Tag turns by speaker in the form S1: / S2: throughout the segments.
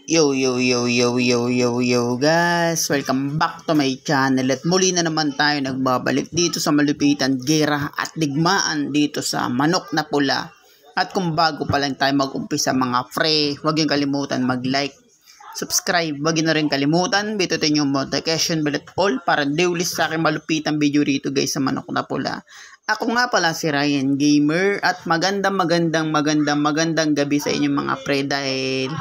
S1: Yo guys, welcome back to my channel at muli na naman tayo nagbabalik dito sa malupitan gera at digmaan dito sa manok na pula. At kung bago pa lang tayo mag-umpisa mga pre, huwag yung kalimutan mag-like, subscribe, huwag na rin kalimutan bitutin yung notification bell at all para di ulit sa aking malupitan video rito guys sa manok na pula. Ako nga pala si Ryan Gamer at magandang gabi sa inyong mga pre dahil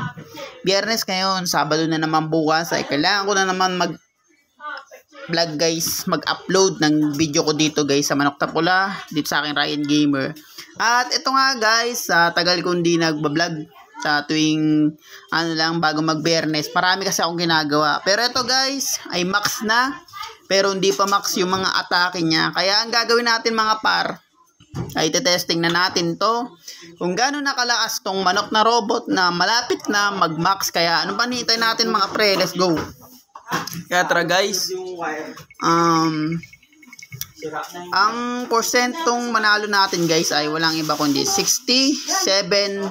S1: Biyernes ngayon, Sabado na naman bukas ay kailangan ko na naman mag-vlog guys, mag-upload ng video ko dito guys sa manok na pula dito sa aking Ryan Gamer. At ito nga guys, tagal ko hindi nagbablog sa tuwing bago mag-Biyernes. Marami kasi akong ginagawa. Pero ito guys ay max na. Pero hindi pa max yung mga atake niya. Kaya ang gagawin natin mga par, ay testing na natin to. Kung gaano nakalakas tong manok na robot na malapit na mag-max. Kaya ano pa nitay natin mga pre? Let's go. Kaya tara guys. Ang porsyentong manalo natin guys ay walang iba kundi 67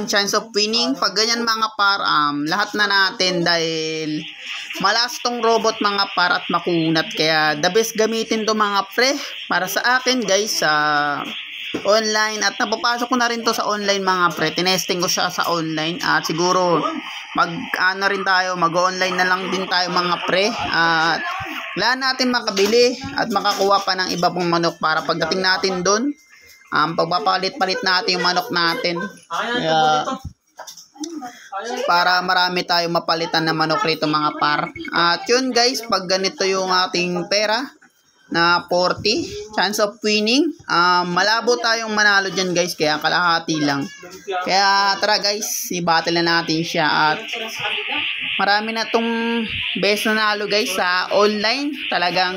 S1: chance of winning. Pag ganyan mga par, lahat na natin dahil malas tong robot mga par at makunat. Kaya the best gamitin to mga pre para sa akin guys sa online. At napapasok ko na rin to sa online mga pre. Tinesting ko siya sa online at siguro mag-online na lang din tayo mga pre. At wala natin makabili at makakuha pa ng iba pong manok para pagdating natin doon, pagpapalit-palit natin yung manok natin. Para marami tayong mapalitan na manok rito mga par. At yun guys, pag ganito yung ating pera na 40 chance of winning, malabo tayong manalo dyan guys, kaya kalahati lang. Kaya tara guys, i-battle na natin siya. At marami na tong best nanalo guys sa online. Talagang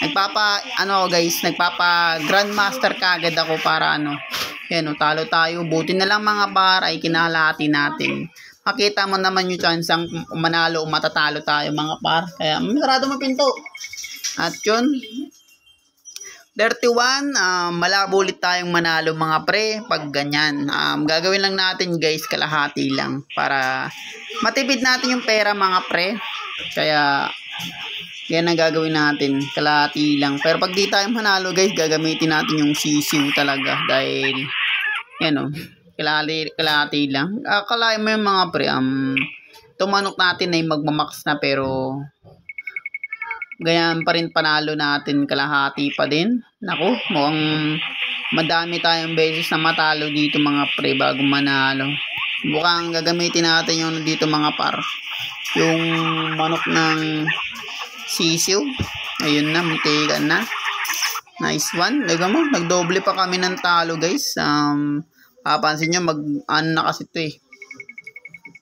S1: nagpapa grandmaster kagad ako para talo tayo. Buti na lang mga par ay kinalahati natin. Makita mo naman yung chance ang manalo o matatalo tayo mga par. Kaya sarado mo pinto. At yun, 31, malabo ulit tayong manalo mga pre pag ganyan. Gagawin lang natin guys, kalahati lang para matipid natin yung pera mga pre. Kaya yan ang gagawin natin, kalahati lang. Pero pag di tayo manalo guys, gagamitin natin yung sisiw talaga dahil kalahati lang. Akalain mo yung mga pre, tumanok natin ay magmamax na pero ganyan pa rin panalo natin, kalahati pa din. Naku, mukhang madami tayong beses na matalo dito mga pre bago manalo. Mukhang gagamitin natin yung dito mga par, yung manok ng sisiw. Ayun na, muntikan na. Nice one. Nagdoble pa kami ng talo guys. Papansin nyo na kasi ito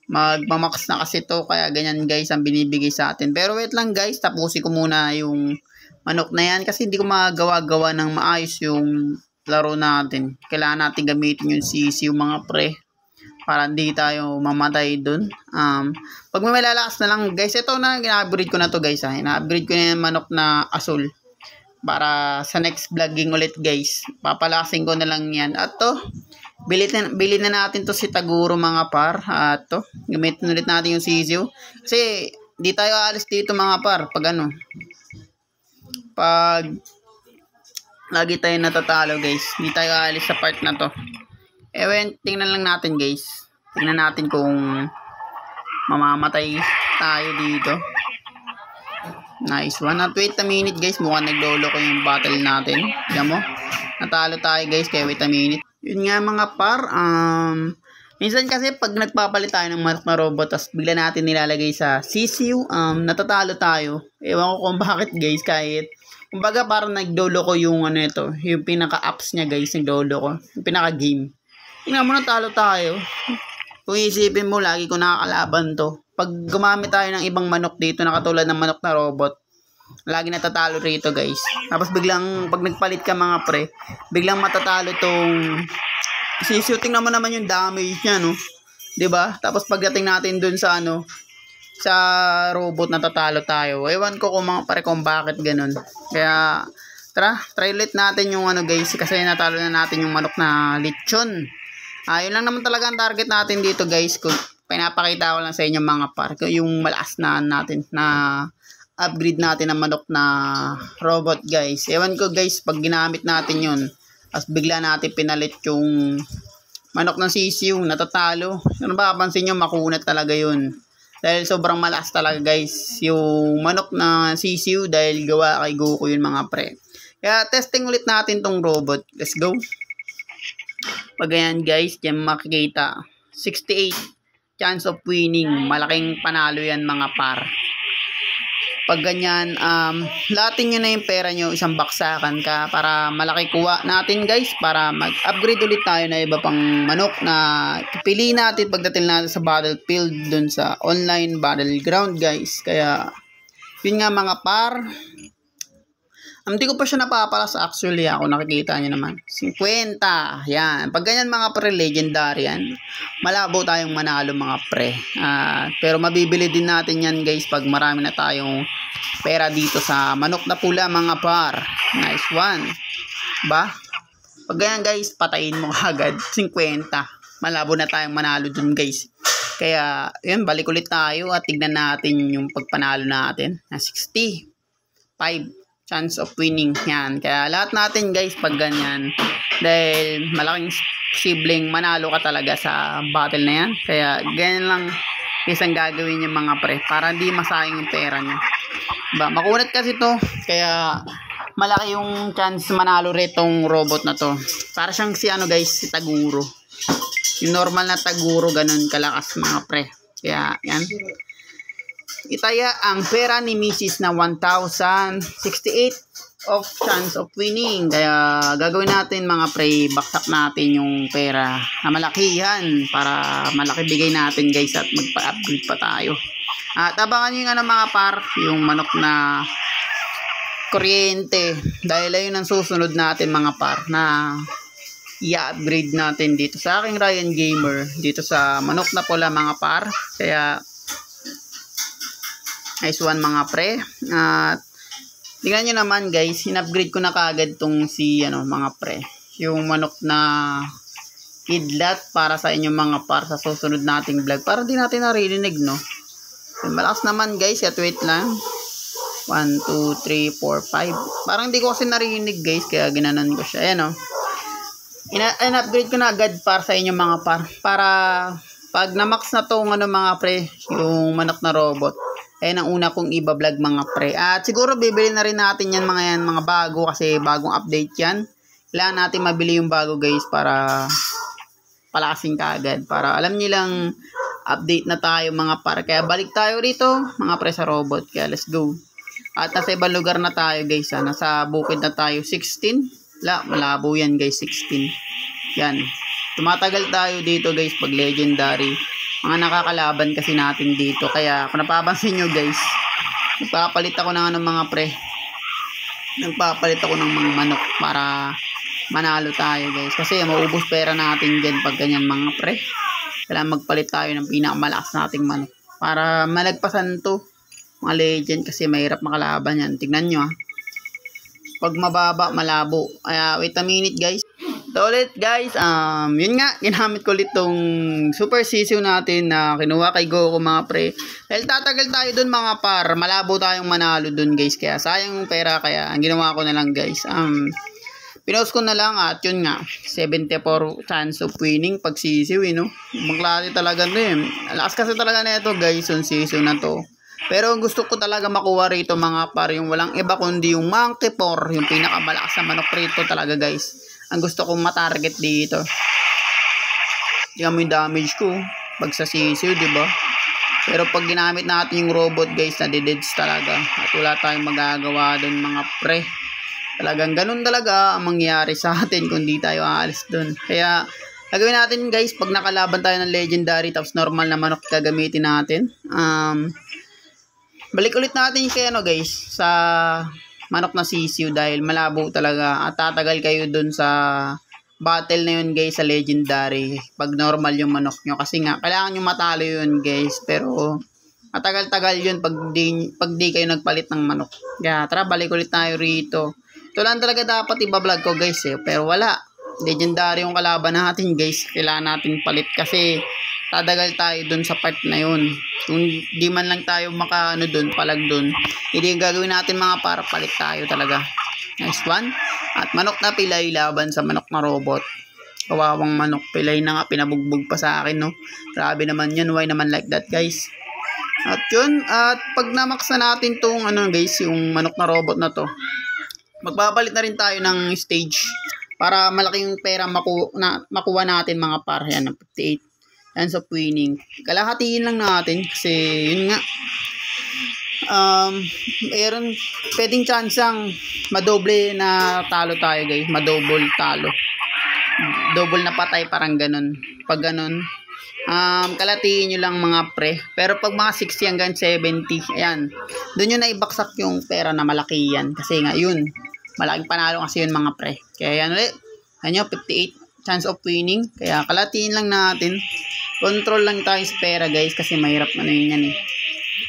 S1: magmamax na kasi to, kaya ganyan guys ang binibigay sa atin. Pero wait lang guys, tapusin ko muna yung manok na yan kasi hindi ko magawa-gawa ng maayos yung laro natin. Kailangan natin gamitin yung sisiw mga pre para hindi tayo mamatay dun. Pag may malalakas na lang guys, ito na ina-upgrade ko na to guys. Ina-upgrade ko na yung manok na asul para sa next vlogging ulit guys. Papalakasin ko na lang yan. At to, bilhin na natin to si Taguro mga par. At to, gamitin ulit natin yung sisiw. Kasi di tayo aalis dito mga par pag lagi tayo natatalo guys. Di tayo aalis sa part na to. Tingnan lang natin guys. Tingnan natin kung mamamatay tayo dito. Nice one. At wait a minute guys, mukhang naglolo ko yung battle natin. Diyan mo, natalo tayo guys, kaya wait a minute. Yun nga mga par, minsan kasi pag nagpapalit tayo ng manok na robot tapos bigla natin nilalagay sa sisiw, natatalo tayo. Ewan ko kung bakit guys, kahit kumbaga parang naglolo ko yung yung pinaka-apps niya guys, naglolo ko yung pinaka-game. Tingnan mo, natalo tayo. Kung isipin mo, lagi ko nakakalaban to. Pag gumamit tayo ng ibang manok dito na katulad ng manok na robot, lagi natatalo rito guys. Tapos biglang pag nagpalit ka mga pre, biglang matatalo tong sisiw. Tingnan mo naman yung damage niya, no? 'Di ba? Tapos pagdating natin dun sa sa robot, natatalo tayo. Ewan ko kung mga pare kung bakit ganun. Kaya tara, try ulit natin yung guys, kasi natalo na natin yung manok na lechon. Yun lang naman talaga ang target natin dito guys. Kung pinapakita ko lang sa inyo mga par, yung malakas na natin na upgrade natin ng manok na robot guys. Ewan ko guys, pag ginamit natin yun, as bigla natin pinalit yung manok ng sisiw, natatalo. Ano ba, pansin nyo, makunat talaga yun. Dahil sobrang malakas talaga guys yung manok na sisiw dahil gawa kay Goku yun mga pre. Kaya testing ulit natin tong robot. Let's go. Pag ganyan guys, dyan makikita 68 chance of winning. Malaking panalo yan mga par. Pag ganyan, latin nyo na yung pera nyo, isang baksakan ka para malaki kuha natin guys, para mag-upgrade ulit tayo na iba pang manok na pipiliin natin pagdating natin sa battlefield dun sa online battleground guys. Kaya yun nga mga par, hindi ko pa siya napapalas actually, ako nakikita nyo naman 50, yan. Pag ganyan mga pre, legendary yan, malabo tayong manalo mga pre. Pero mabibili din natin yan guys pag marami na tayong pera dito sa manok na pula mga par. Nice one ba? Pag ganyan guys, patayin mo agad 50, malabo na tayong manalo dun guys. Kaya yun, balik ulit tayo at tignan natin yung pagpanalo natin na 65 chance of winning yan. Kaya lahat natin guys pag ganyan, dahil malaking posibleng manalo ka talaga sa battle na yan. Kaya ganyan lang isang gagawin yung mga pre para hindi masayang yung pera nyo. Diba? Makunat kasi to, kaya malaki yung chance manalo retong robot na to. Para siyang si ano guys, si Taguro. Yung normal na Taguro, ganun kalakas mga pre. Kaya yan, itaya ang pera ni Mrs. na 1,068 of chance of winning. Kaya gagawin natin mga pre, baksak natin yung pera na malakihan para malaki bigay natin guys at magpa-upgrade pa tayo. At abangan nyo nga ng mga par, yung manok na kuryente, dahil ayun ang susunod natin mga par na i-upgrade natin dito sa aking Ryan Gamer, dito sa manok na pula mga par. Kaya nice one mga pre. At tingnan nyo naman guys, in-upgrade ko na kagad tong si mga pre, yung manok na kidlat para sa inyo mga par sa susunod nating vlog, para di natin naririnig no. Malakas naman guys, at wait lang, 1, 2, 3, 4, 5, parang di ko kasi narinig guys, kaya ginanan ko siya. Ayan o, in-upgrade ko na agad para sa inyo mga par, para pag na-max na tong mga pre, yung manok na robot, ayan ang una kong iba-vlog mga pre. At siguro bibili na rin natin yan mga bago, kasi bagong update yan. Kailangan natin mabili yung bago guys para palakasin ka agad, para alam nyo lang update na tayo mga par. Kaya balik tayo rito mga pre sa robot. Kaya let's go. At nasa ibang lugar na tayo guys, nasa bukid na tayo. 16, malabo yan guys, 16. Yan, tumatagal tayo dito guys pag legendary. Mga nakakalaban kasi natin dito. Kaya kung napapansin nyo guys, nagpapalit ako ng mga pre, nagpapalit ako ng mga manok para manalo tayo guys. Kasi maubos pera natin dyan pag ganyan mga pre. Kailangan magpalit tayo ng pinakamalakas nating manok para malagpasan to mga legend, kasi mahirap makalaban yan. Tignan nyo pag mababa, malabo. Wait a minute guys. So ulit guys, yun nga, ginamit ko ulit tong super sisiw natin na kinuha kay Goku mga pre. Dahil tatagal tayo dun mga par, malabo tayong manalo dun guys, kaya sayang yung pera. Kaya ang ginawa ko na lang guys, pinost ko na lang, at yun nga, 74 chance of winning pag sisiw no. Magklase talaga no eh. Lakas kasi talaga na ito guys, yung sisiw na to. Pero gusto ko talaga makuha rito mga par, yung walang iba kundi yung monkey por, yung pinakamalakas na manok rito talaga guys. Ang gusto kong matarget dito. Tingnan mo yung damage ko pag sa sisiw, diba? Pero pag ginamit natin yung robot guys, nadideds talaga. At wala tayong magagawa dun mga pre. Talagang ganun talaga ang mangyayari sa atin kung di tayo aalis dun. Kaya gagawin natin guys, pag nakalaban tayo ng legendary tapos normal na manok gagamitin natin. Balik ulit natin kay guys, sa manok na sisiw, dahil malabo talaga at tatagal kayo dun sa battle na yun guys sa legendary pag normal yung manok nyo, kasi nga kailangan nyo matalo yun guys. Pero matagal-tagal yun pag di kayo nagpalit ng manok. Kaya tara, balik ulit tayo rito. Ito lang talaga dapat ibablog ko guys pero wala, legendary yung kalaban natin guys. Kailangan natin palit kasi tadagal tayo dun sa part na yun. Kung di man lang tayo maka dun, palag dun, hindi gagawin natin mga para palit tayo talaga. Nice one. At manok na pilay laban sa manok na robot. Kawawang manok pilay na nga, pinabugbog pa sa akin, no? Grabe naman yun. Why naman like that, guys? At yun, at pag namax na natin tong guys, yung manok na robot na to, magbabalit na rin tayo ng stage para malaking pera makuha natin mga par. Yan, 58 chance of winning. Kalahatiin lang natin kasi yun nga, meron pwedeng chance ang madoble na talo tayo guys, madoble talo, double na patay, parang ganun. Pag ganun, kalatiin nyo lang mga pre. Pero pag mga 60 hanggang 70, ayan, doon nyo na ibaksak yung pera na malaki yan. Kasi nga yun, malaking panalo kasi yun mga pre. Kaya yan ulit, ano, 58 chance of winning. Kaya kalatiin lang natin. Control lang tayo sa pera guys, kasi mahirap yun yan eh.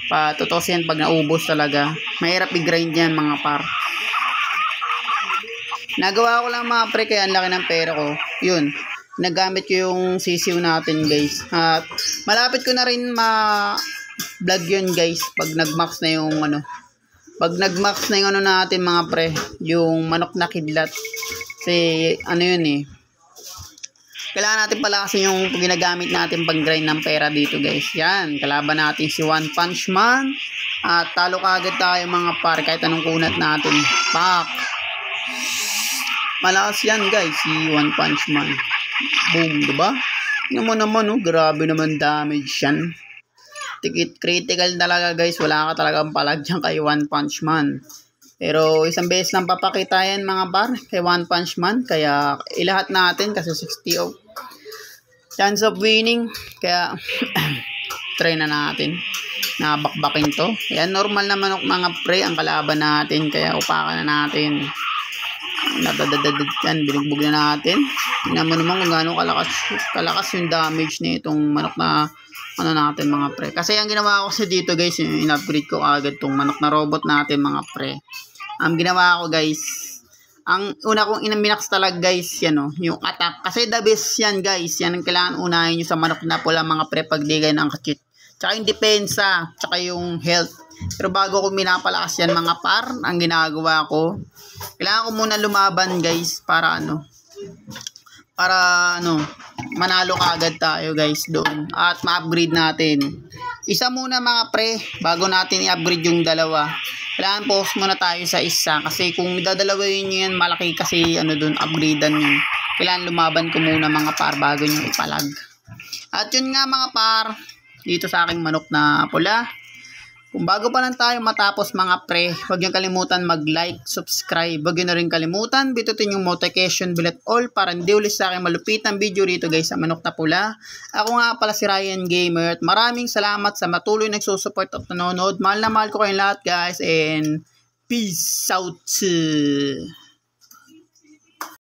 S1: Patutos yan pag naubos talaga. Mahirap i-grind yan mga par. Nagawa ko lang mga pre, kaya ang laki ng pera ko. Yun, nagamit ko yung sisiw natin guys. At malapit ko na rin ma-vlog yun guys pag nag-max na yung pag nag-max na yung natin mga pre, yung manok na kidlat. Kasi yun eh, kailangan natin pala kasi yung ginagamit natin pag grind ng pera dito guys. Yan, kalaban natin si One Punch Man. At talo kagad tayo mga par kahit anong kunat natin. Pak! Malakas yan guys, si One Punch Man. Boom, diba? Naman, grabe naman damage yan. Tikit critical talaga guys, wala ka talagang palag dyan kay One Punch Man. Pero isang beses lang papakita yan mga par kay One Punch Man. Kaya ilahat natin kasi 60 of chance of winning. Kaya try na natin na bakbakin to. Yan, normal na manok mga pre ang kalaban natin. Kaya upakan na natin. Yan, binugbog na natin. Tingnan mo naman kung gaano kalakas yung damage na itong manok na natin mga pre. Kasi ang ginawa ko sa dito guys, yung in-upgrade ko agad itong manok na robot natin mga pre. Ang ginawa ko guys, ang una kong inaminax talaga guys, yan yung attack. Kasi the best yan guys, yan ang kailangan unahin nyo sa manok na pula mga pre pag di kayo ng kachit. Tsaka yung depensa, tsaka yung health. Pero bago ko minapalakas yan mga par, ang ginagawa ko, kailangan ko muna lumaban guys para manalo kaagad tayo guys doon at ma-upgrade natin. Isa muna mga pre, bago natin i-upgrade yung dalawa. Kailangan pause muna tayo sa isa kasi kung dadalawin nyo yan, malaki kasi doon, upgradean yun. Kailangan lumaban ko muna mga par bago nyo ipalag. At yun nga mga par, dito sa aking manok na pula. Kung bago pa lang tayo matapos mga pre, huwag nyo kalimutan mag-like, subscribe. Huwag nyo na rin kalimutan, bitutin yung notification bell at all para hindi ulit sa akin malupitang video dito guys sa manok na pula. Ako nga pala si Ryan Gamer at maraming salamat sa matuloy nagsusupport at nanonood. Mahal na mahal ko kayong lahat guys and peace out.